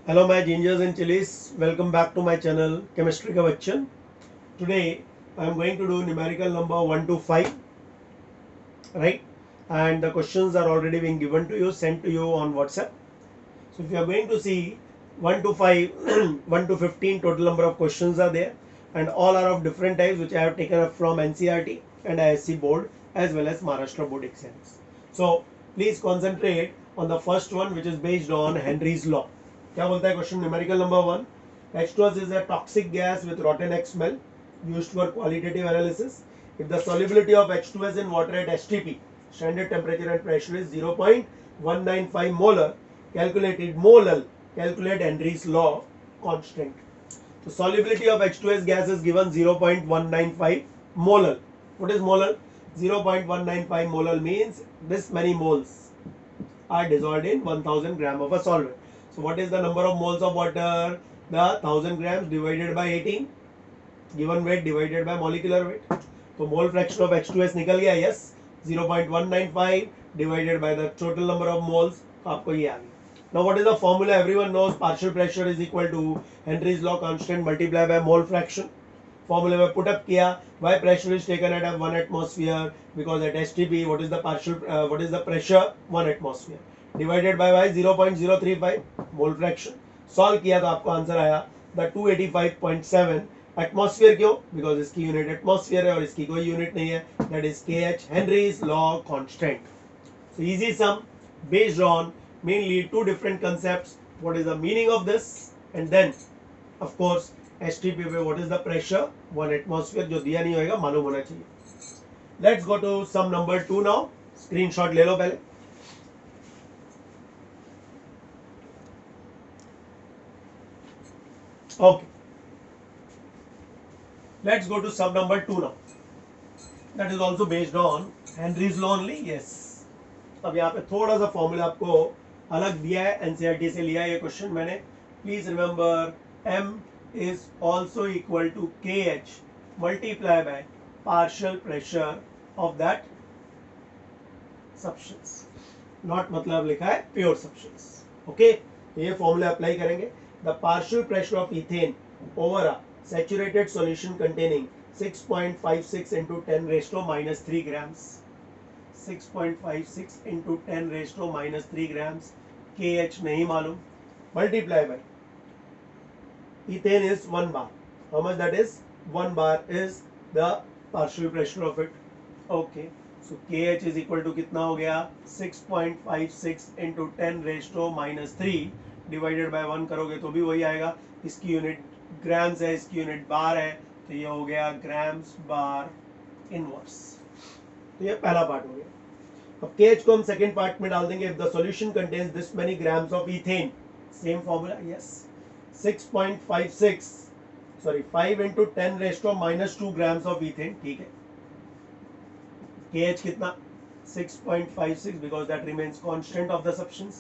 Hello my gingers and chilies, welcome back to my channel Chemistry Ka Bachchan. Today I am going to do numerical number 1 to 5, right? And the questions are already being given to you, sent to you on WhatsApp. So if you are going to see 1 to 5, 1 to 15 total number of questions are there, and all are of different types which I have taken up from NCERT and ISC board as well as Maharashtra board exams. So please concentrate on the first one, which is based on Henry's law. क्या बोलता है question? Numerical number 1, H2S is a toxic gas with rotten egg smell used for qualitative analysis. If the solubility of H2S in water at STP, standard temperature and pressure, is 0.195 molar, calculate Henry's law constant. So solubility of H2S gas is given 0.195 molar. What is molar? 0.195 molar means this many moles are dissolved in 1000 gram of a solvent. So what is the number of moles of water? The 1000 grams divided by 18, given weight divided by molecular weight. तो mole fraction of H2S निकल गया, yes, 0.195 divided by the total number of moles. तो आपको ये आ गया. Now what is the formula? Everyone knows partial pressure is equal to Henry's law constant multiplied by mole fraction. Formula में put up किया. Why pressure is taken at 1 atmosphere? Because at STP what is the pressure? 1 atmosphere. Divided by y 0.035 mole fraction. Solve किया तो आपको answer आया the 285.7. Atmosphere क्यों? Because इसकी unit atmosphere है और इसकी कोई यूनिट नहीं है. That is KH, Henry's law constant. So easy sum based on mainly two different concepts. What is the meaning of this? And then of course STP पे what is the pressure? 1 atmosphere. जो दिया नहीं होगा मालूम होना चाहिए. Let's go to sum number 2 now. Screenshot ले लो पहले. Okay. Let's go to sum number 2 now. That is also based on Henry's law only. Yes. अब यहाँ पे थोड़ा सा फॉर्मूला आपको अलग दिया है, एनसीईआरटी से लिया है ये क्वेश्चन मैंने. Please remember M is also equal to KH multiplied by partial pressure of that substance. Not मतलब लिखा है pure substance. Okay, तो ये फॉर्मूला अप्लाई करेंगे. The partial pressure of ethane over a saturated solution containing 6.56 into 10 raised to minus 3 grams. 6.56 into 10 raised to minus 3 grams. KH नहीं मालूम. Multiply by ethane is 1 bar. How much that is? 1 bar is the partial pressure of it. Okay. So KH is equal to कितना हो गया? 6.56 into 10 raised to minus 3 divided by 1 करोगे तो भी वही आएगा. इसकी यूनिट ग्राम्स है, इसकी यूनिट बार है, तो ये हो गया ग्राम्स बार इनवर्स. तो ये पहला पार्ट हो गया. अब KH को हम सेकेंड पार्ट में डाल देंगे. If the solution contains this many grams of ethane, same formula. Yes, 6.56 sorry 5 into 10 raised to minus 2 grams of ethane. ठीक है. KH कितना? 6.56 because that remains constant of the substance.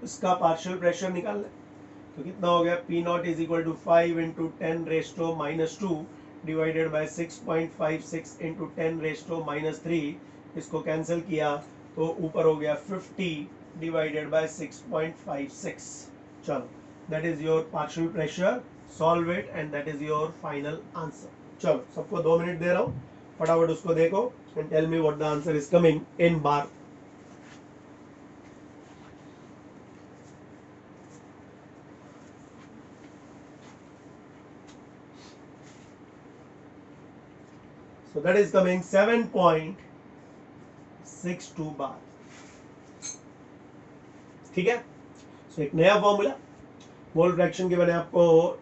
इसका partial pressure निकालना है तो कितना हो गया? P naught is equal to 5 into 10 raised to minus 2 divided by 6.56 into 10 raised to minus 3. इसको कैंसिल किया तो ऊपर हो गया 50 divided by 6.56. चलो, that is your partial pressure. Solve it and that is your final answer. चलो, सबको 2 minute दे रहा हूँ, फटाफट उसको देखो and tell me what the answer is coming in bar. So that is coming 7.62 bar. ठीक है. So एक नया फॉर्मूला. मोल फ्रैक्शन के बने आपको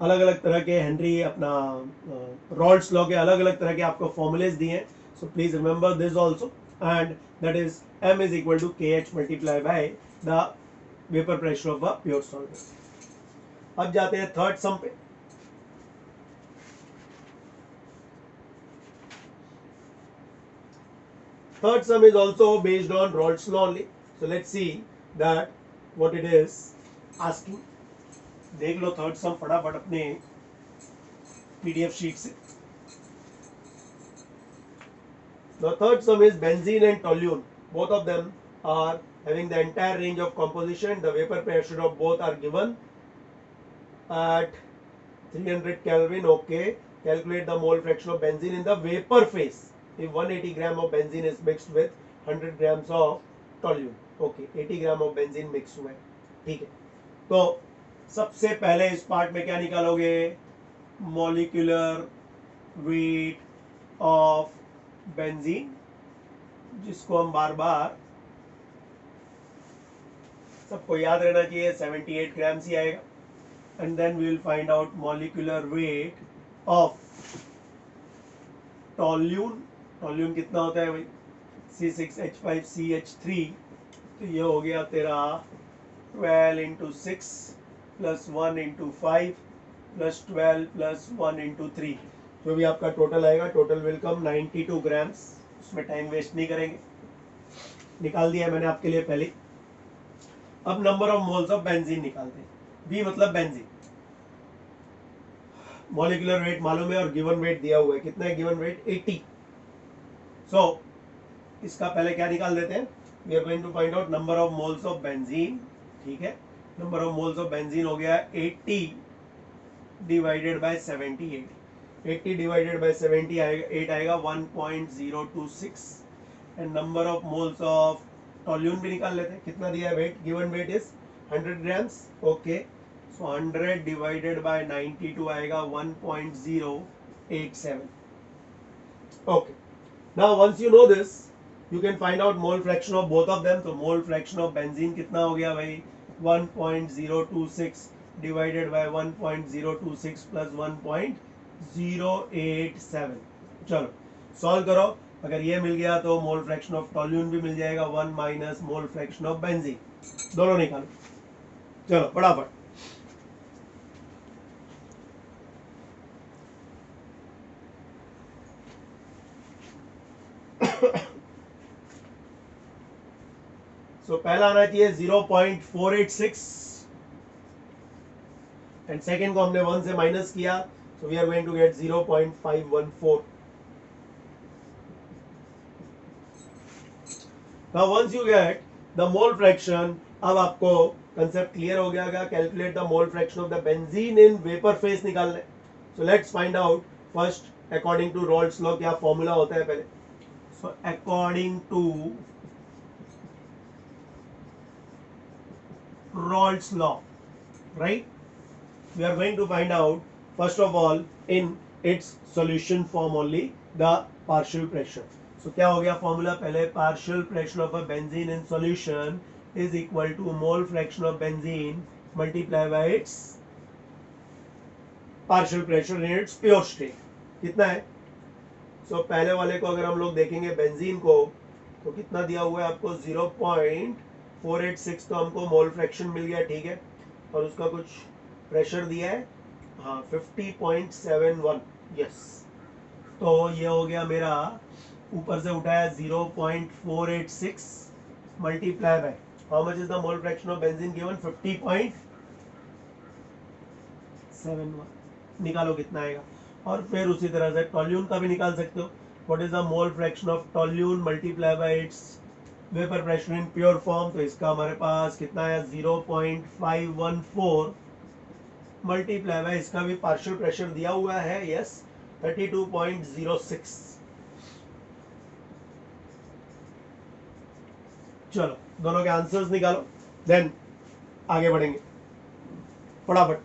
अलग अलग तरह के हेनरी अपना रॉल्ड्स लॉ के अलग अलग तरह के आपको फॉर्मूलेज दिए हैं. So please remember this also and that is M is equal to KH multiplied by the vapor pressure of a pure solvent. अब जाते हैं थर्ड सम पे. Third sum is also based on Raoult's law only. So let's see that what it is asking. देख लो third सम फटाफट अपने PDF sheet से. The third sum is benzene and toluene. Both of them are having the entire range of composition. The vapor pressure of both are given at 300 Kelvin. Okay, calculate the mole fraction of benzene in the vapor phase if 180 gram of benzene is mixed with 100 grams of toluene. Okay, 80 gram of benzene mix हुआ है, ठीक है। तो सबसे पहले इस part में क्या निकालोगे, मॉलिक्यूलर वेट ऑफ बेंजीन, जिसको हम बार बार सबको याद रहना चाहिए 78 ग्राम्स ही आएगा। And then we will find out molecular weight of toluene. Toluene कितना होता है भाई, C6H5CH3, तो ये हो गया तेरा 12 into 6 plus 1 into 5 plus 12 plus 1 into 3, जो भी आपका टोटल आएगा, टोटल विल कम 92 ग्राम्स। उसमें टाइम वेस्ट नहीं करेंगे, निकाल दिया मैंने आपके लिए पहले। अब number of moles of benzene निकालते हैं। बी मतलब बेंजीन, मॉलिक्यूलर वेट मालूम है और गिवन वेट दिया हुआ है, कितना है गिवन वेट 80। सो इसका पहले क्या निकाल देते हैं, we are going to find out number of moles of benzene, ठीक है। Number of moles of benzene हो गया 80 डिवाइडेड बाय 78। 80 डिवाइडेड बाय 78 आएगा 1.026। And number of moles of toluene भी निकाल लेते हैं, कितना दिया है weight, given weight is 100 grams. Okay, so 100 divided by 92 आएगा 1.087। Okay, now once you know this you can find out mole fraction of both of them. तो mole fraction of benzene कितना हो गया भाई, 1.026 divided by 1.026 plus 1.087। चलो solve करो, अगर ये मिल गया तो मोल फ्रैक्शन ऑफ टॉल्यून भी मिल जाएगा, 1 minus mole fraction of benzene, दोनों निकालो। चलो फटाफट। तो पहला आना चाहिए 0.486 एंड सेकेंड को हमने 1 से माइनस किया, so we are going to get 0.514। Now once you get the mole fraction, अब आपको कंसेप्ट क्लियर हो गया क्या, calculate the mole fraction of the benzene in vapour phase निकालने। So let's find out first according to Raoult's law क्या formula होता है पहले। सो अकॉर्डिंग टू Raoult's law, right? We are going to find out first of all in its solution form only the partial pressure. So क्या हो गया फॉर्मूला, पहले partial pressure of a benzene in solution is equal to mole fraction of benzene multiplied by its partial pressure in its pure state। कितना है, so पहले वाले को अगर हम लोग देखेंगे बेंजीन को, तो कितना दिया हुआ है आपको 0.486, तो हमको मोल फ्रैक्शन मिल गया, ठीक है, और उसका कुछ प्रेशर दिया है, हाँ 50.71, यस। तो ये हो गया मेरा, ऊपर से उठाया 0.486 multiply by how much is the mole fraction of benzene given, 50.71, निकालो कितना आएगा। और फिर उसी तरह से टॉल्यून का भी निकाल सकते हो, what is the mole fraction of टॉल्यून multiply by it's vapour pressure in pure form, तो इसका हमारे पास कितना है 0.514 मल्टीप्लाई बाय इसका भी पार्शियल प्रेशर दिया हुआ है, यस 32.06। चलो दोनों के आंसर्स निकालो, देन आगे बढ़ेंगे फटाफट।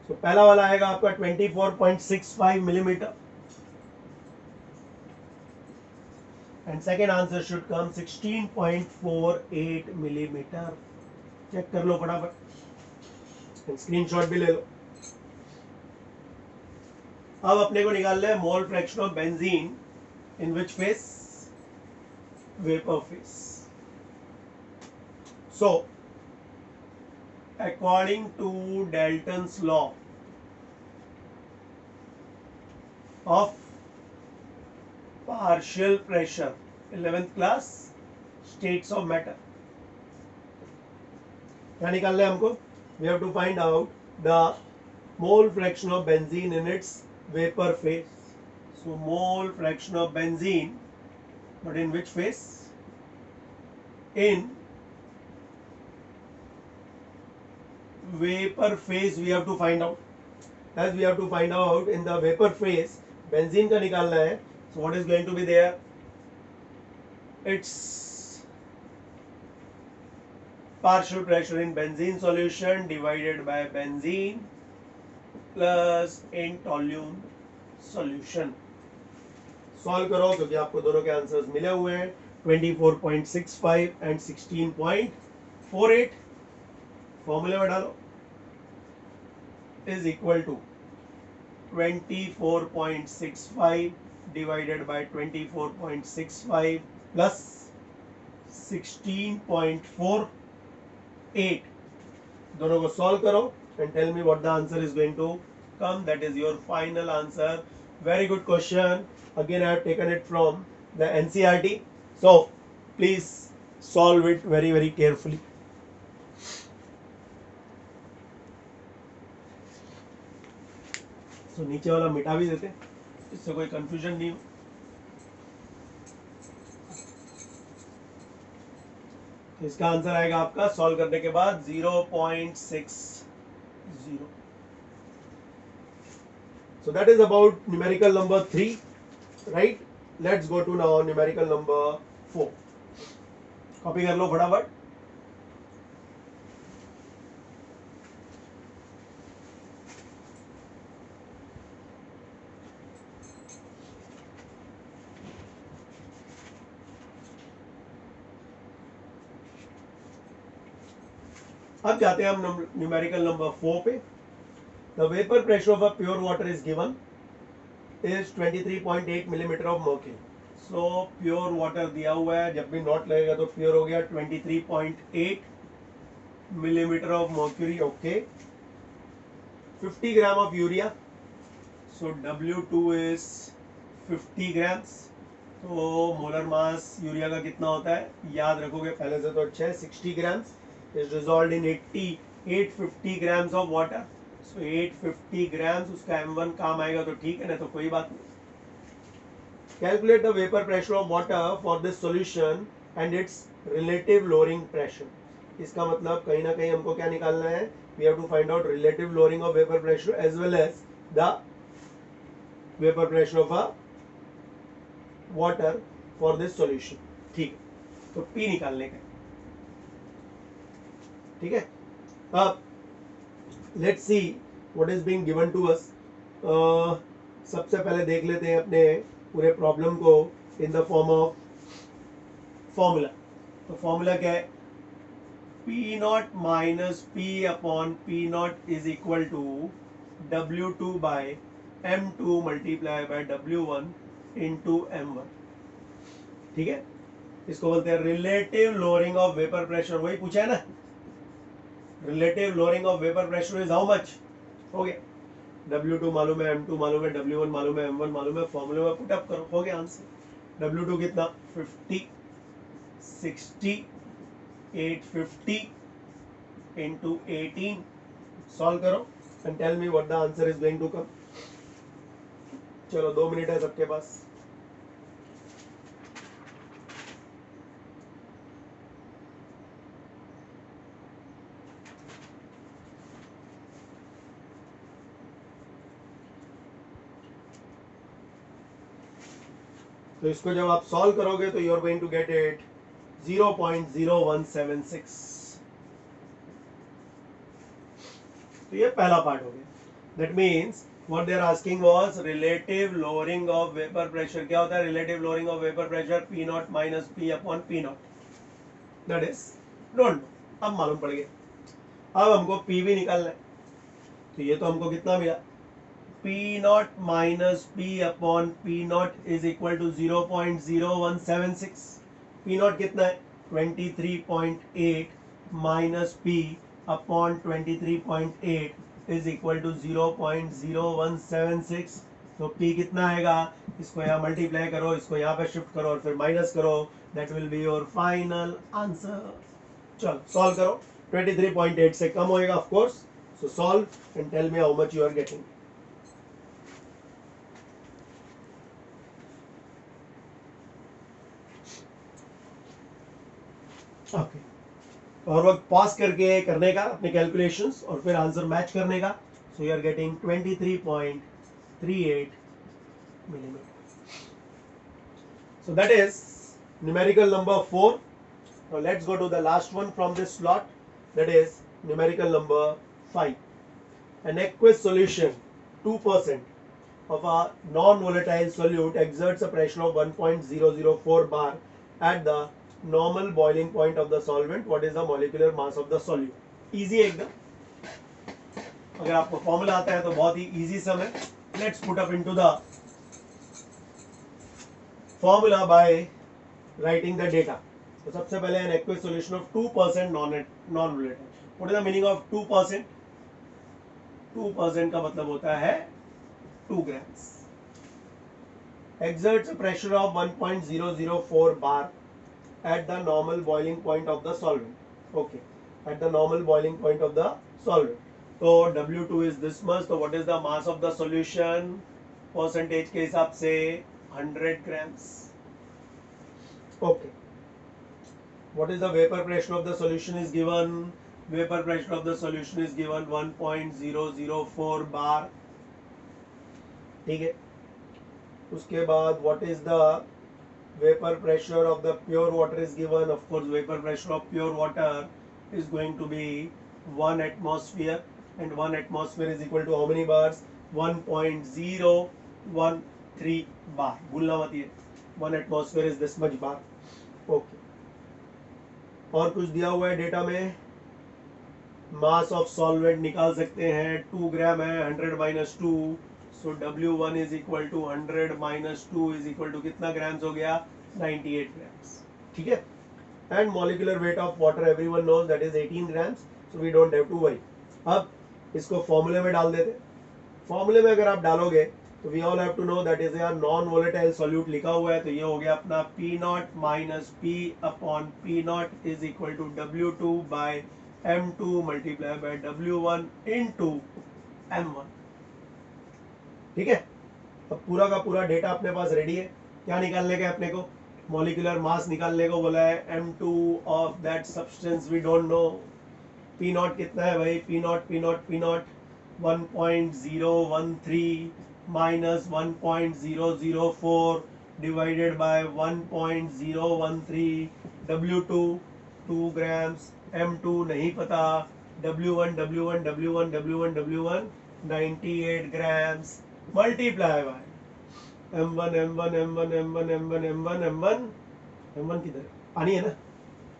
तो पहला वाला आएगा आपका 24.65 millimetre and second answer should come 16.48 millimetre. Check कर लो फटाफट, स्क्रीनशॉट भी ले लो। अब अपने को निकालना है मोल fraction of benzene in which face, vapour face. So according to Dalton's law of partial pressure, 11th class, states of matter, क्या निकालना है हमको, we have to find out the mole fraction of benzene in its vapor phase. So mole fraction of benzene, but in which phase? In vapor phase we have to find out. As we have to find out in the vapor phase, benzene का निकालना है. So what is going to be there? It's partial pressure in benzene solution divided by benzene plus in toluene solution. Solve करो क्योंकि आपको दोनों के answers मिले हुए हैं 24.65 एंड 16.48. फॉर्मूले में डालो is equal to 24.65 divided by 24.65 plus 16.48. दोनों को सॉल्व करो and tell me what the answer is going to come. That is your final answer. Very good question. Again I have taken it from the NCERT, so please solve it very very carefully. So नीचे वाला मिटा भी देते, इससे कोई confusion नहीं हो. इसका आंसर आएगा आपका सॉल्व करने के बाद 0.60. So that is about numerical number 3, right? Let's go to now numerical number 4. Copy कर लो फटाफट. अब जाते हैं हम न्यूमेरिकल नंबर 4 पे. The vapor pressure of a pure water is given is 23.8 millimeter of mercury. So pure water दिया हुआ है, जब भी नॉट लगेगा तो प्योर हो गया 23.8 millimeter of mercury. Okay. 50 gram of urea. So W2 is 50 grams. तो मोलर मास यूरिया का कितना होता है याद रखोगे पहले से तो अच्छा है. 60 grams is dissolved in 850 grams of water. So 850 grams, उसका M1 काम आएगा तो ठीक है, ना तो कोई बात नहीं. Calculate the vapor pressure of water for this solution and its relative lowering pressure. इसका मतलब कहीं ना कहीं हमको क्या निकालना है? We have to find out relative lowering of vapor pressure as well as the vapor pressure of a water for this solution. ठीक है, तो P निकालने का. ठीक है. अब let's see what is being given to us. सबसे पहले देख लेते हैं अपने पूरे प्रॉब्लम को in the form of formula. तो फॉर्मूला क्या है? P not minus P upon P not is equal to W2 by M2 multiply by W1 into M1. ठीक है, इसको बोलते हैं relative lowering of vapour pressure. वही पूछा है ना, relative lowering of vapour pressure is how much. हो गया, W2 मालूम है, M2 मालूम है, W1 मालूम है, M1 मालूम है. फॉर्मूले में पुट अप करो, हो गया आंसर. W2 कितना? 50, 60, 850 into 18. सॉल्व करो and tell me what the answer is going to come. चलो 2 मिनट है सबके पास. तो इसको जब आप सॉल्व करोगे तो you are going to get it 0.0176. तो ये पहला पार्ट हो गया. That means what they are asking was relative lowering of vapour pressure. क्या होता है relative lowering of vapour pressure? P not minus P upon P not. That is don't know, अब मालूम पड़ गया. अब हमको P भी निकालना है. तो ये तो हमको कितना मिला? P not minus P upon P not is equal to 0.0176. P not कितना है? 23.8 minus P upon 23.8 is equal to 0.0176. तो P कितना आएगा? इसको यहाँ मल्टीप्लाई करो, इसको यहाँ पे शिफ्ट करो और फिर माइनस करो. That will be your final answer. चलो सॉल्व करो. 23.8 से कम होएगा of course. So solve and tell me how much you are getting. Okay. और वक्त पास करके करने का अपने कैलकुलेशंस और फिर आंसर मैच करने का. So you are getting 23.38 millimeter. So that is numerical number 4. Now let's go to the last one from this slot. That is numerical number 5. An aqueous solution 2% of a non-volatile solute exerts a pressure of 1.004 bar at the normal boiling point of the solvent. What is the molecular mass of the solute? Easy एकदम. अगर आपको formula आता है तो बहुत ही easy सम है. Let's put up into the formula by writing the data. तो सबसे पहले an aqueous solution of 2% non volatile. What is the meaning of 2%? 2% का मतलब होता है 2 grams. Exerts a pressure of 1.004 bar at the normal boiling point of the solvent. Okay, at the normal boiling point of the solvent. So W2 is this much. So what is the mass of the solution? Percentage के हिसाब से 100 grams. Okay. What is the vapor pressure of the solution is given? Vapor pressure of the solution is given 1.004 bar. ठीक है. उसके बाद what is the vapor pressure of the pure water is given? Of course, vapor pressure of pure water is going to be 1 atmosphere, and 1 atmosphere is equal to how many bars? 1.013 bar. भूलना मत ये. 1 atmosphere is this much bar. Okay. और कुछ दिया हुआ है data में. Mass of solvent निकाल सकते हैं. 2 ग्राम है. 100 minus 2. So W1 is equal to 100 minus 2 is equal to कितना ग्राम्स हो गया? 98 grams. ठीक है. And molecular weight of water everyone knows that is 18 grams. So we don't have to worry. अब इसको फॉर्मूले में डाल देते. फॉर्मूले में अगर आप डालोगे तो we all have to know that is a non volatile solute लिखा हुआ है. तो ये हो गया अपना P0 minus P upon P0 is equal to W2 by M2 multiplied by W1 into M1. ठीक है. अब पूरा का पूरा डेटा अपने पास रेडी है. क्या निकालने का अपने को? मॉलिक्यूलर मास निकालने को बोला है. M2 of that substance we don't know. P0 कितना है भाई? P0 1.013 minus 1.004 divided by 1.013. W2 2 grams. M2 नहीं पता. W1 98 grams. Multiply by M1 किधर है? पानी है ना.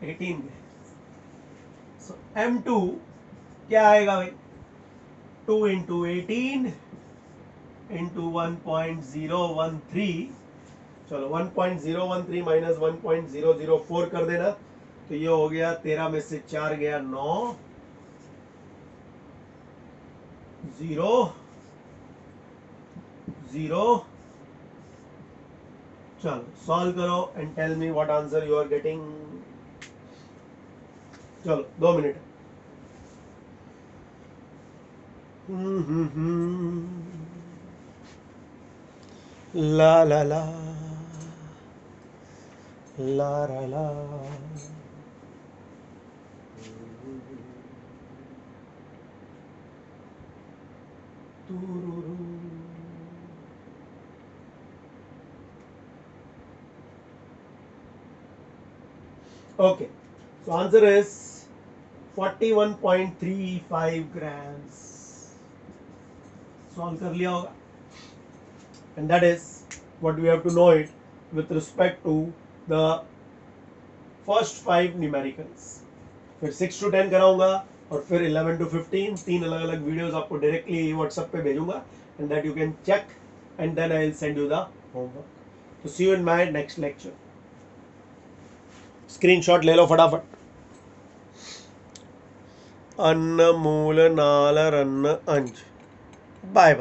18 में. So M2 क्या आएगा भाई? 2 into 18 into 1.013. चलो 1.013 minus 1.004 कर देना. तो ये हो गया 13 में से 4 गया 9 0 0. चलो सॉल्व करो and tell me what answer you are getting. चलो 2 मिनट. ला ला ला ला ला ला. Okay, so answer is 41.35 grams. Solve कर लिया होगा. And that is what we have to know it with respect to the first 5 numericals. फिर 6 to 10 कराऊंगा और फिर 11 to 15 तीन अलग अलग वीडियोस आपको डायरेक्टली व्हाट्सएप पे भेजूंगा and that you can check and then I will send you the homework. So see you in my next lecture. Screenshot ले लो फटाफट. अन्न मूल नाल रन्न अंज. Bye bye.